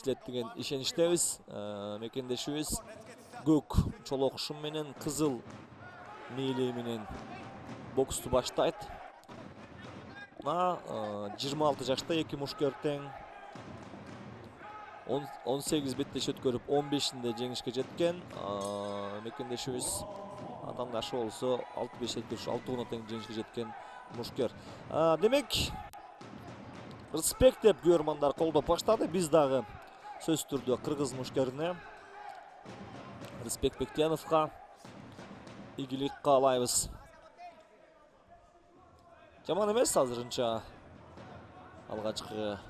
чечилет деген ишеничтебиз. Мекендешибиз көк чолок шым менен кызыл мейли менен боксту баштайт. 26 жашта эки мушкер тең. 18 беттеш өткөрүп 15-inde жеңишке жеткен. Мекендешибиз атандашы болсо 65-76 тең жеңишке жеткен мушкер. Демек, респект деп көрөрмандар колдоп баштады. Биз дагы сөз түрдө кыргыз мушкерине Респект Бектеновго ийгилик каалайбыз. Жаман эмес азырынча алгачкы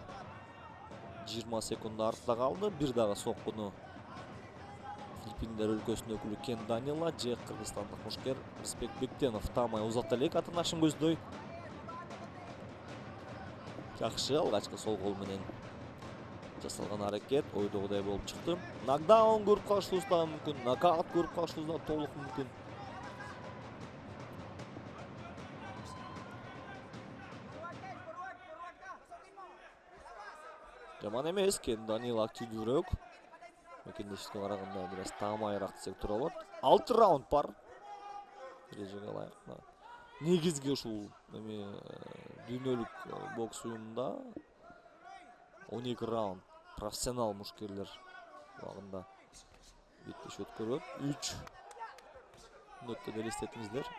20 секунд артта калды. Бир дагы соккуну Филиппиндер өлкөсүнүн өкүлү Кен Данила же кыргызстандык мушкер Респект Бектенов таамай узата элек атанашын көздөй. Жакшы алгачкы сол кол менен жасалган аракет ойдогудай болуп чыкты. Нокдаун көрүп калышыбыз да мүмкүн, нокаут көрүп калышыбыз да толук мүмкүн. Жаман эмес, Кен Данила активдүүрөөк. Мекендешке караганда бир аз таамайыраак десек туура болот. 6 раунд бар. Эрежеге ылайык. Негизги ушул дүйнөлүк бокс уюмунда 12 раунд профессионал мушкерлер убагында беттеш өткөрөт. 3 мүнөттө элестетиңиздер.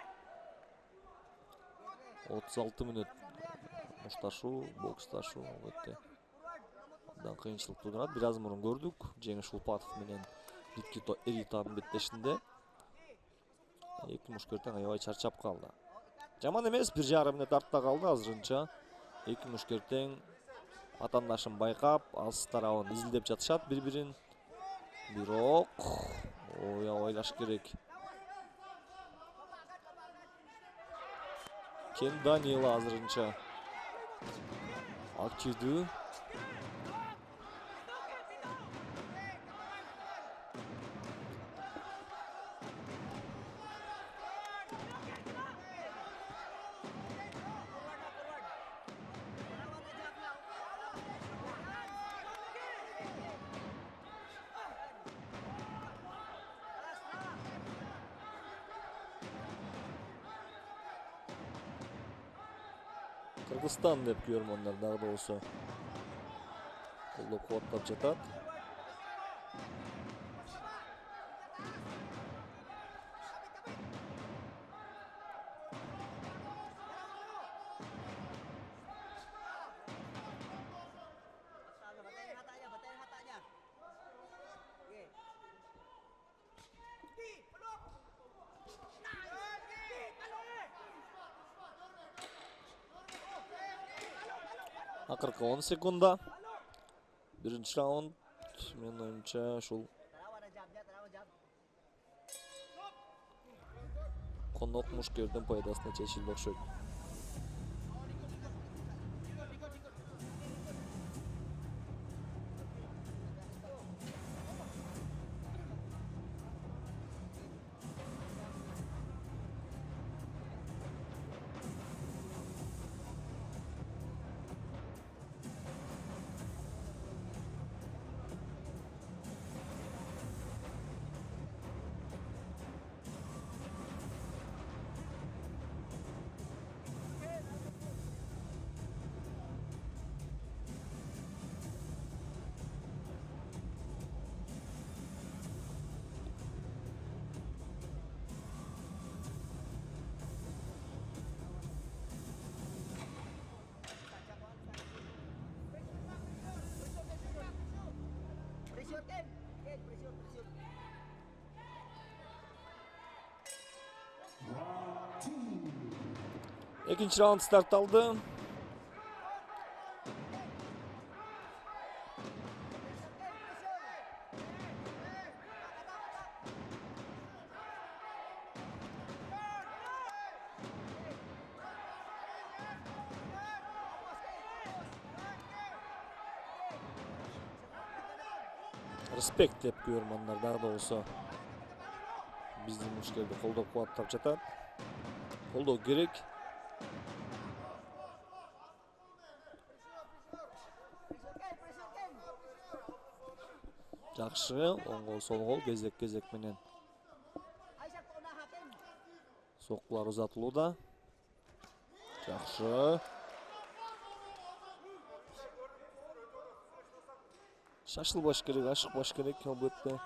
36 мүнөт мушташуу, боксташуу өтө абдан кыйынчылык туудурат. Бир аз мурун көрдүк. Жеңиш Улпатов менен Никито Эританын беттешинде эки мушкер тең аябай чарчап калды. Жаман эмес, 1,5 мүнөт артта калды азырынча. Эки мушкер тең атандашын байкап, алыс тарабын изилдеп жатышат бири-бирин. Бирок ойлаш керек. Кен Данила азырынча активдүү. Кыргызстан деп көрөрмандар дагы да болсо колдоп кубаттап жатат. Акыркы 10 секунда. Биринчи раунд менин оюмча ушул конок мушкердин пайдасына чечилди окшойт. Экинчи раунд стартталды. Респект деп көрөрмандар дагы да болсо биздин мушкерди колдоп кубаттап жатат. Колдоо керек. Жакшы, оң гол, сол гол, кезек менен соккулар узатылууда. Жакшы. Шашылбаш керек, ашыкпаш керек албетте.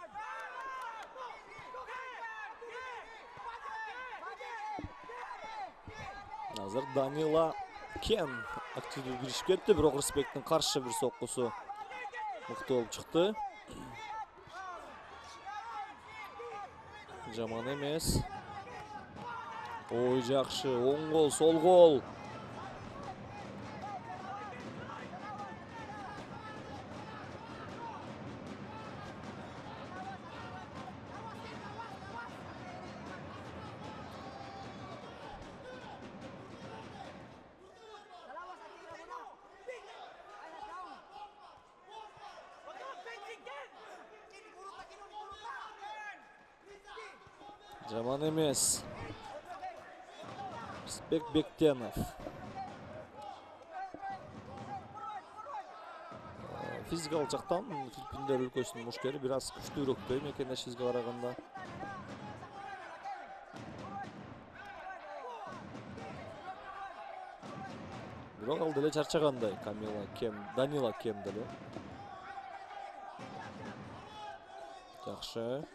Азыр Данила Кен активдүү киришип кетти, бирок Рысбектин каршы бир соккусу мыкты болуп чыкты. Жаман эмес. Ой, жакшы, оң гол, сол гол. Жаман эмес. Рысбек Бектенов. Физикалык жактан Филиппиндер өлкөсүнүн мушкери бир аз күчтүүрөөк мекендешибизге караганда. Бирок ал деле чарчагандай, Данила Кем деле. Жакшы.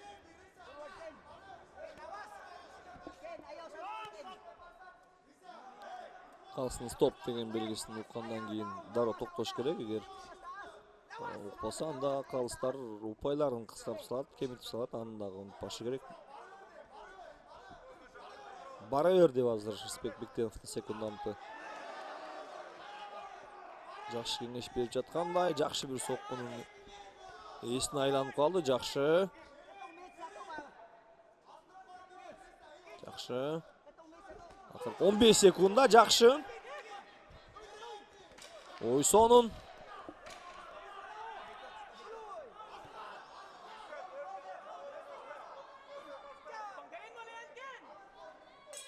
Калсын стоп деген белгисин уккандан кийин дароо токтош керек. Эгер укпаса, анда калыстар упайларын кыскартып салат, кемитип салат, аны дагы унутпашы керек. Бара бер деп азыр Рысбек Бектеновдун секунданты. Жакшы кеңеш берип жаткандай, жакшы бир соккунун эсине айланып калды. Жакшы. Жакшы. 15 секунда, жакшы. Ой, сонун.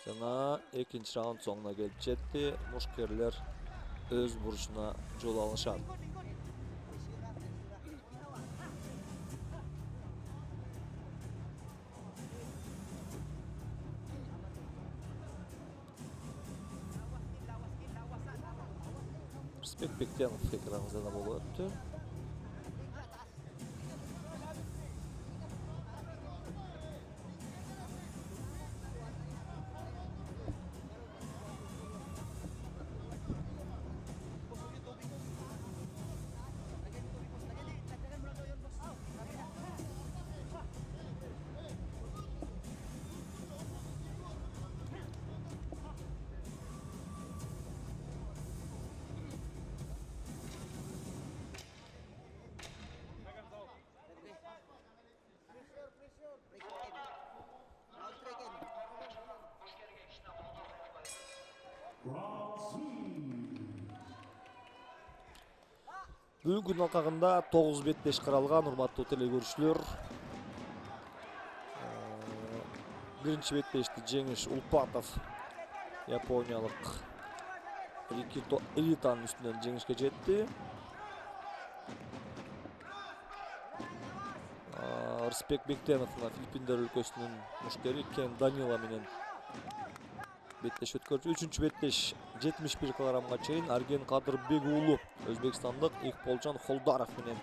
Жана экинчи раунд соңуна келип жетти. Мушкерлер өз бурчуна жол алышат. Рысбек Бектенов экраныңызда да болуп өттү. Бүгүнкү алкагында 9-5 каралган, урматтуу телекөрүүчүлөр. Биринчи беттешти жеңиш Улпатов япониялык Рикито Элитанын үстүнөн жеңишке жетти. Рысбек Бектенов Филиппиндер өлкөсүнүн мушкери Кен Данила менен беттеш өткөрдү. Үчүнчү беттеш 71 килограммга чейин Арген Кадырбек уулу өзбекстандык Икболжон Холдаров менен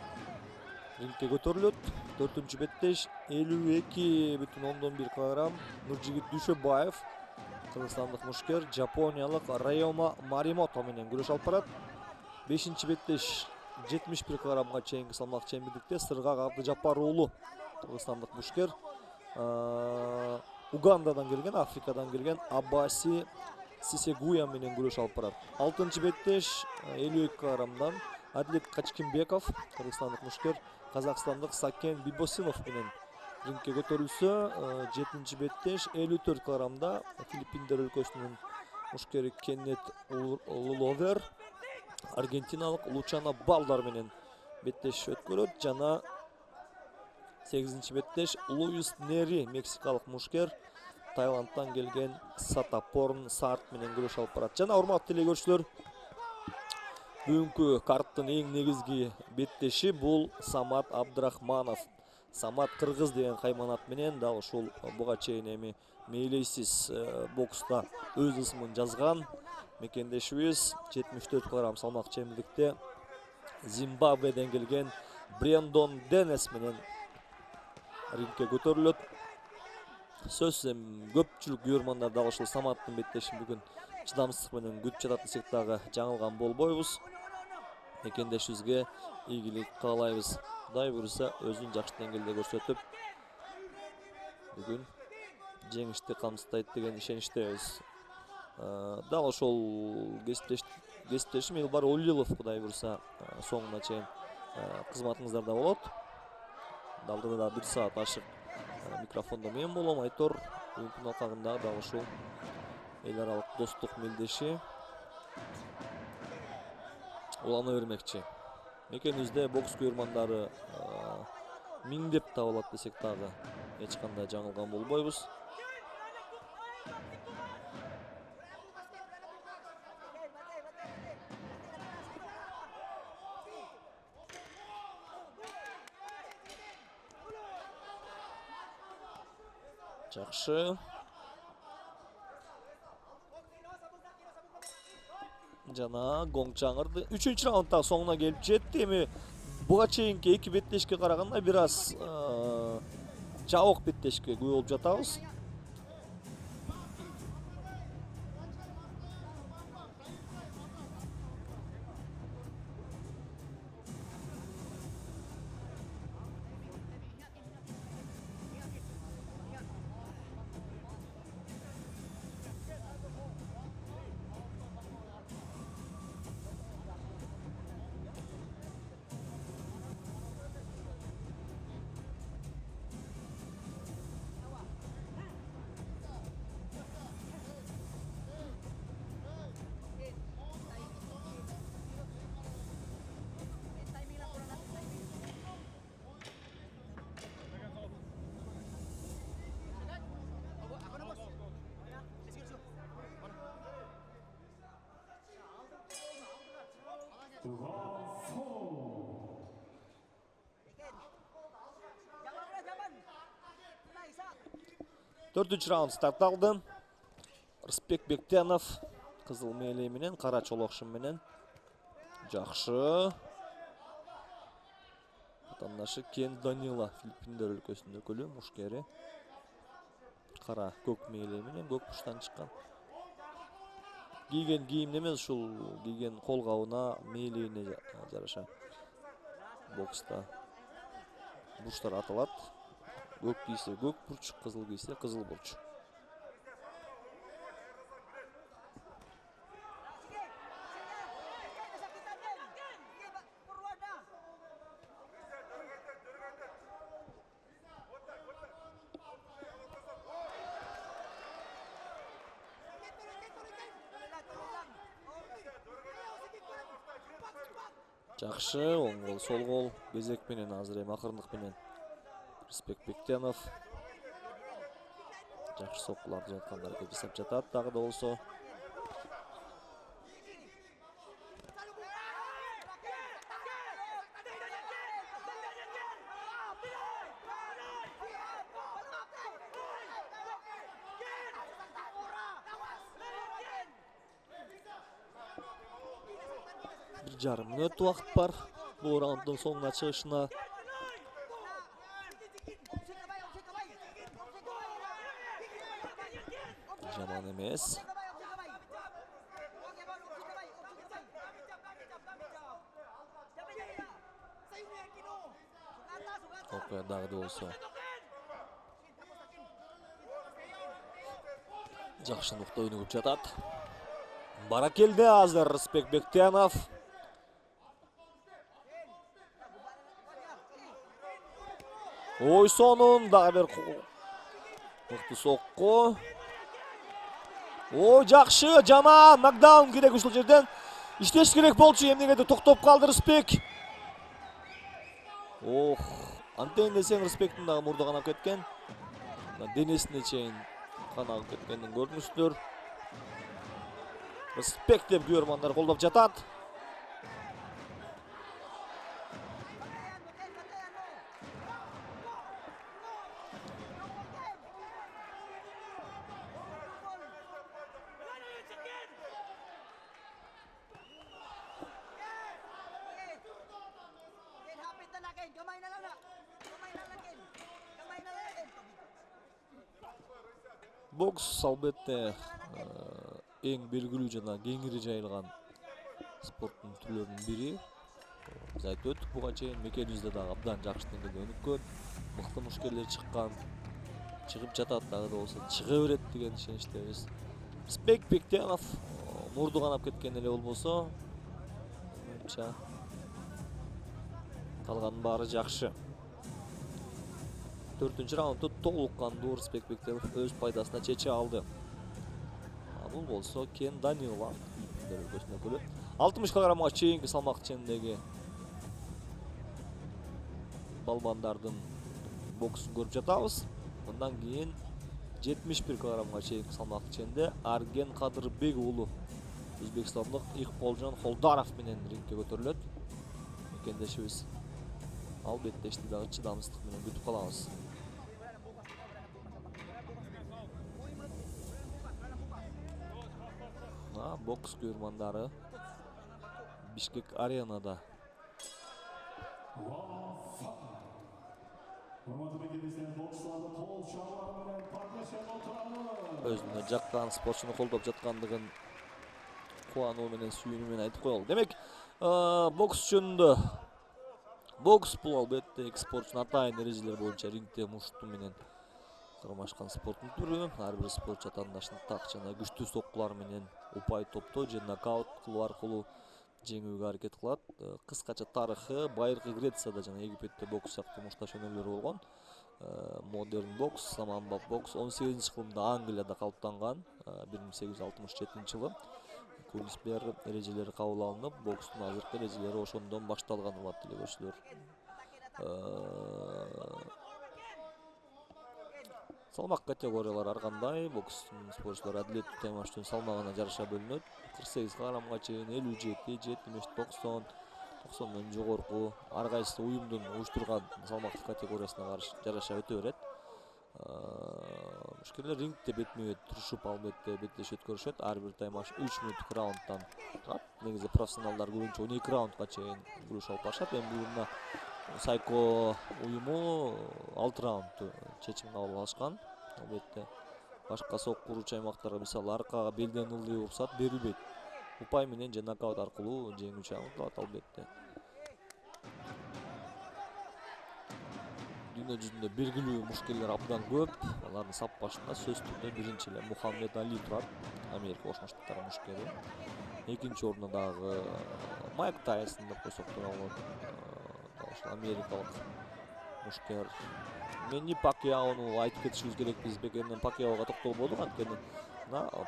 рингке көтөрүлөт. Төртүнчү беттеш 52,1 килограмм Нуржигит Дүйшөбаев кыргызстандык мушкер жапониялык Райома Маримото менен күрөш алып барат. Бешинчи беттеш 71 килограммга чейинки салмак чембирдикте Сыргак Абдыжапар уулу кыргызстандык мушкер Угандадан келген, Африкадан келген Абаси Сисегуя менен күрөш алып барат. 6-чы беттеш 52 килограммдан Адлет Качкимбеков кыргызстандык мушкер казакстандык Сакен Бибосинов менен рингке көтөрүлсө, 7-чи беттеш 54 килограммда Филиппиндер өлкөсүнүн мушкери Кеннет Луловер аргентиналык Лучано Балдар менен беттеш өткөрөт. Жана 8-чи беттеш Луис Нери мексикалык мушкер Таиландтан келген Сатапорн Сарт менен күрөш алып барат. Жана урматтуу телекөрүүчүлөр, Бүгүнкү карттын эң негизги беттеши бул Самат Абдрахманов. Самат Кыргыз деген кайманат менен дал ушул буга чейин эми мээлейсиз бокста өз ысымын жазган мекендешибиз 74 кг салмак чемилдикте Зимбабведен келген Брендон Денес менен рингке көтөрүлөт. Сөзсүз көпчүлүк көрөрмандар дал ушул Саматтын беттешин бүгүн чыдамсыздык менен күтүп жатат десек дагы жаңылган болбойбуз. Мекендешибизге ийгилик каалайбыз. Кудай буйруса өзүн жакшы деңгээлде көрсөтүп, бүгүн жеңишти камсыздайт деген ишеничтебиз. Дал ошол кесиптешим Элбар Олилов кудай буйруса соңуна чейин кызматыңыздарда болот. Далдыда да 1 саат ашык микрофондо мен болом. Айтор бүгүнкү алкагында дал ушул эл аралык достук мелдеши улана бермекчи. Мекенибизде бокс көрөрмандары миңдеп табылат десек дагы эч кандай жаңылган болбойбуз. Жакшы. Жана гонг чаңырды. 3-чү раундда соңуна келип жетти. Эми буга чейинки 2 беттешке караганда бир аз жабык беттешке күбө болуп жатабыз. Төртүнчү раунд стартталды. Рысбек Бектенов кызыл мээлей менен, кара чолокшум менен. Жакшы. Атандашы Кен Данила, Филиппиндер өлкөсүнүн өкүлү, мушкери. Кара көк мээлей менен, көк буштан чыккан. Кийген кийимде эмес, ушул кийген колгабына, мээлейине жараша бокста бурчтар аталат. Көк кийсе көк бурч, кызыл кийсе кызыл бурч. Жакшы, оң кол, сол кол, кезек менен азыр эми акырындык менен Рысбек Бектенов жакшы соккуларды жаткандар аракет жасап жатат, дагы да болсо. Bir жарым мүнөт убакыт бар бул раунддун соңуна чыгышына. Жаман эмес. Окуя дагы да болсо жакшы нукта өнүгүп жатат. Баракелде азыр Рысбек Бектенов. Ой, сонун дагы бир мыкты сокку. Ой, жакшы, жаман нокдаун керек ушул жерден. Иштеш керек болчу, эмнегеdir токтоп калды Рысбек. Ох, антен десең Рысбектин дагы мурду канап кеткен. Денесине чейин канагып кеткендин көрүнүштөр. Рысбек деп көрөрмандар колдоп жатат. Boks albatta eng belgilүү жана кеңири жайылган спорттун түрлөрүнүн бири. Биз айтып өттүк буга чейин, мекенибизде дагы абдан жакшы деңгээлде өнүккөн, мыкты мушкерлер чыккан, чыгып жатат дагы да болсо, чыга берет деген ишеничтебиз. Рысбек Бектенов мурду канап кеткен эле болбосо, менимче калганын баары жакшы. 4-чү раундду толук кандуу Рысбек Бектенов өз пайдасына чече алды. Бул болсо Кен Данилов өлкөсүнө өкүлү. 60 килограммга чейинки салмак ченindеги балбандардын боксун көрүп жатабыз. Мындан кийин 71 килограммга чейинки салмак ченинде Арген Кадырбек уулу өзбекстандык Икболжон Холдаров менен рингге көтөрүлөт. Мекендешибиз албетте ишти дагы чыдамсыздык менен күтүп калабыз. Бокс көрмандары Бишкек аренада. Өзүнө жаккан спортчуну колдоп жаткандыгын кубануу менен сүйүнүү менен айтып коелу. Демек, бокс жөнүндө бокс бул албетте эки спортчунун атайын эрежелери боюнча рингте мушту менен кармашкан спорттун түрү. Ар бир спортчу атаандашын так жана күчтүү соккулар менен упай топтоо же нокаут кылуу аркылуу жеңүүгө аракет кылат. Кыскача тарыхы байыркы Грецияда жана Египетте бокс сыяктуу мушташ өнөрлөр болгон. Модерн бокс, саманбап бокс 18-кылымда Англияда калыптанган. 1867-жылы Кунсбер эрежелери кабыл алынып, бокстун азыркы эрежелери ошондон башталган, урматтуу делегөчүлөр. Салмак категориялары ар кандай. Бокстун спортчулары адилеттүү таймаштын салмагына жараша бөлүнөт. 48 килограммга чейин 57, 75, 90, 90дон жогорку ар кайсы уюмдун уюштурган салмактык категориясына жараша өтө берет. Мушкерлер рингте бетме-бет турушуп, албетте беттешип өткөрүшөт. Ар бир таймаш 3 мүнөттүк раундтан турат. Негизи профессионалдар көбүнчө 12 раундга чейин күрөш алып барышат. Эми буюмда Сайко уюму 6 раундту чечим кабыл алышкан. Албетте башка сокку уручу аймактарга, мисалы аркага, белден ылдый уруксат берилбейт. Упай менен же нокаут аркылуу жеңүүчү аныкталат албетте. Дүйнө жүзүндө белгилүү мушкерлер абдан көп. Алардын сап башында сөз түрдө биринчи эле Мухаммед Али турат, Америка Кошмо Штаттары мушкери. Экинчи орунда дагы Майк Тайсон деп койсок да болот. Америкалык мушкер. Мени Пакьяону айтып кетишибиз керек. Биз бекеринен Пакьяога токтолбодук, анткени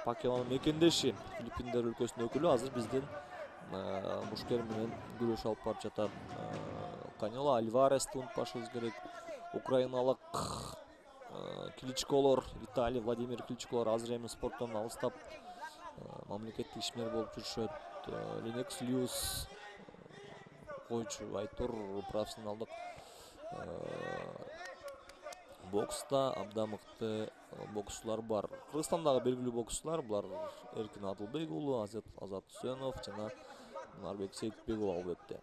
Пакьяонун мекендеши Филиппиндер өлкөсүнүн өкүлү азыр биздин мушкер менен күрөш алып барып жатат. Канело Альварести унутпашыбыз керек. Украиналык Кличколор, Виталий Владимир Кличколор азыр эми спорттон алыстап мамлекеттик ишмер болуп жүрүшөт. Ленекс Льюис койчу айтор профессионалдык бокста абдан мыкты боксчулар бар. Кыргызстандагы белгилүү боксчулар булар Эркин Адылбек уулу, Азат Үсөнов жана Нарбек Сейитбек уулу албетте.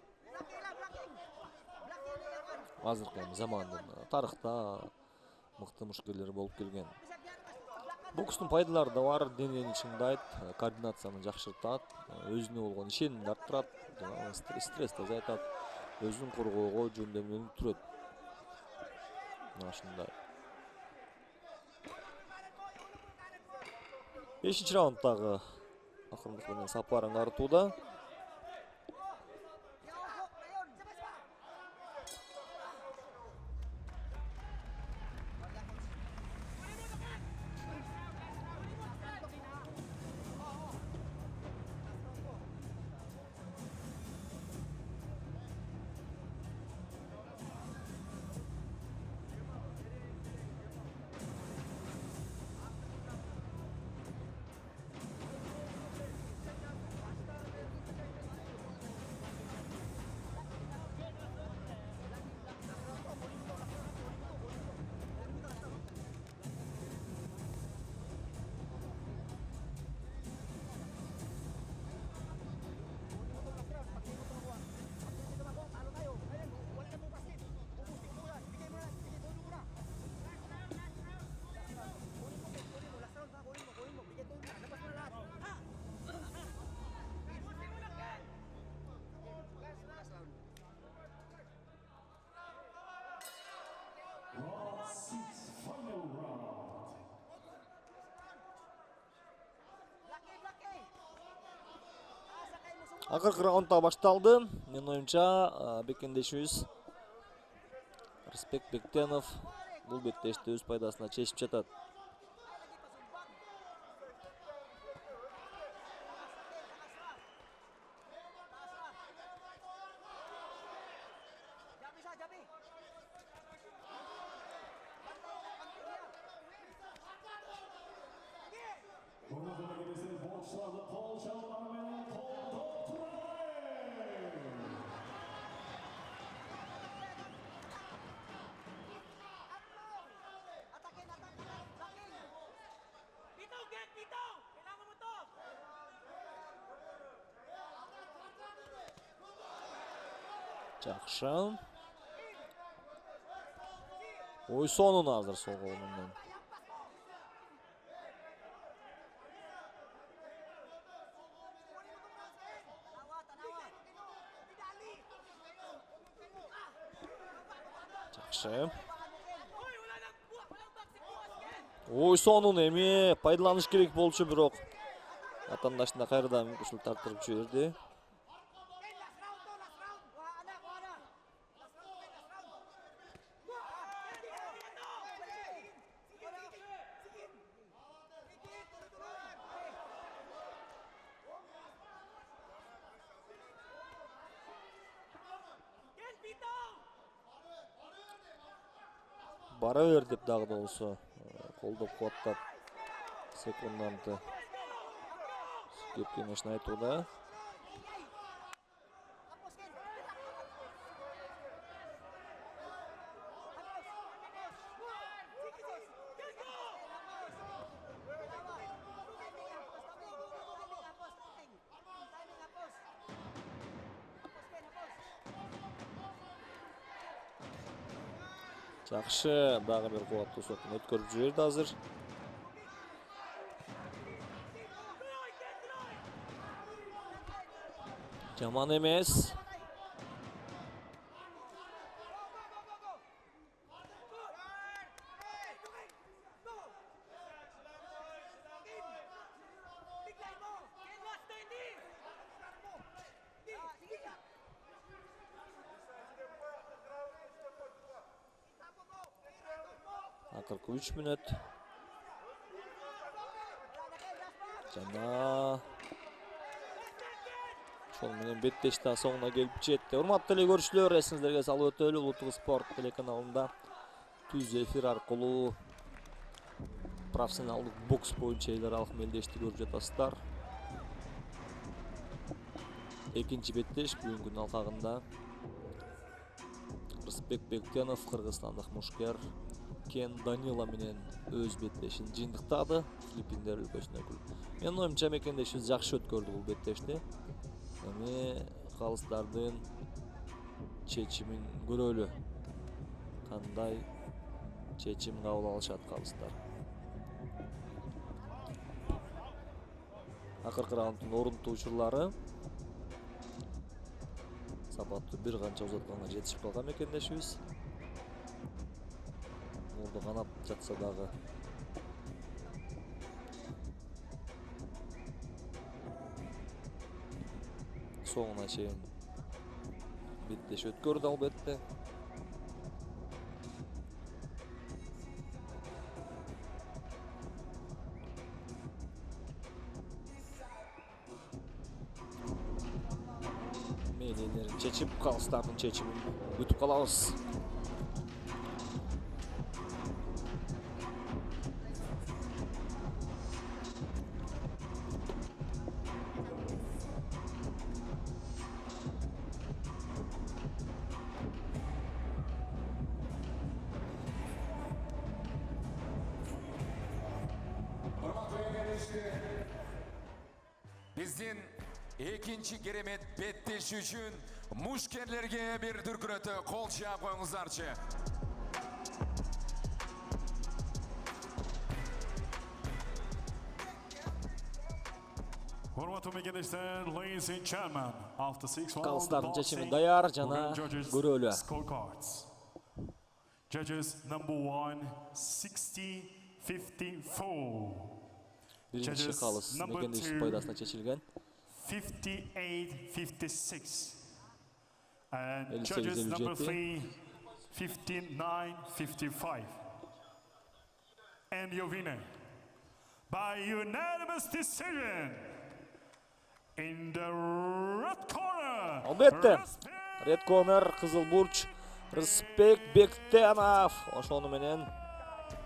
Азыркы замандын тарыхта мыкты мушкерлер болуп келген. Бокстун пайдалары да бар. Денени чыңдайт, координацияны жакшыртат, өзүнө болгон ишенимди арттырат, стрессти азайтат, өзүн коргоого жөндөмүн өнүктүрөт. Мына ушундай. 5-чи раунддагы акырындык менен сапарын артууда. Akırkı raundda baştaldı. Men oyunca bekendешimiz Рысбек Бектенов бұл беттешті өз пайдасына чешіп жатады. Жақшы. Ойсонун азыр сол қолынан. Жақшы. Ойсонун эми пайдаланыш керек болчу, бирок атандашында кайрадан мүмкүнчүлүк тартырып жиберди. Бара бер деп дагы да болсо колдоп кубаттап секунданты кеп кеңешин айтууда. Жақшы, дагы бир кубаттуу сокун өткөрүп жиберди азыр. Жаман эмес. Akırkı 3 minut. Жана ошол менен беттештин соңуна келип жетти. Урматтуу эле көрүүчүлөр, эсиңиздерге салып өтөлү, Улуттук спорт телеканалында түз эфир аркылуу профессионалдык бокс боюнча эл аралык мелдешти көрүп жатасыздар. Экинчи беттеш бүгүнкү алкагында Рысбек Бектенов кыргызстандык мушкер Кен Данила менен өз беттешин жыйынтыктады. Филиппиндер өлкөсүнөн өкүл. Менин оюмча мекендешибиз жакшы өткөрдү бул беттешти. Эми калыстардын чечимин көрөлү. Кандай чечим кабыл алышат калыстар. Акыркы раунддун орунтуучулары сапаттуу бир канча узатканга жетишип калган мекендешибиз. Oldu kanap жатса дагы соңуна чейин беттеш өткөрдү албетте. Мээлерин чечип, калыстардын чечимин күтүп калабыз. Биздин экинчи керемет беттеш үчүн мушкерлерге бир дүркүрөтө кол жаап коюңуздарчы. Калыстардын чечими даяр жана көрөлү. Judges number 1, 60-54. Биринчи калыс мекендеши пайдасына чечилген. 58-56. And 58, judges number 57. 3, 59-55. And your winner, by unanimous decision, in the red corner. Albatta. Respect Red corner Qizil Burch Respect Bektenov. Ошону менен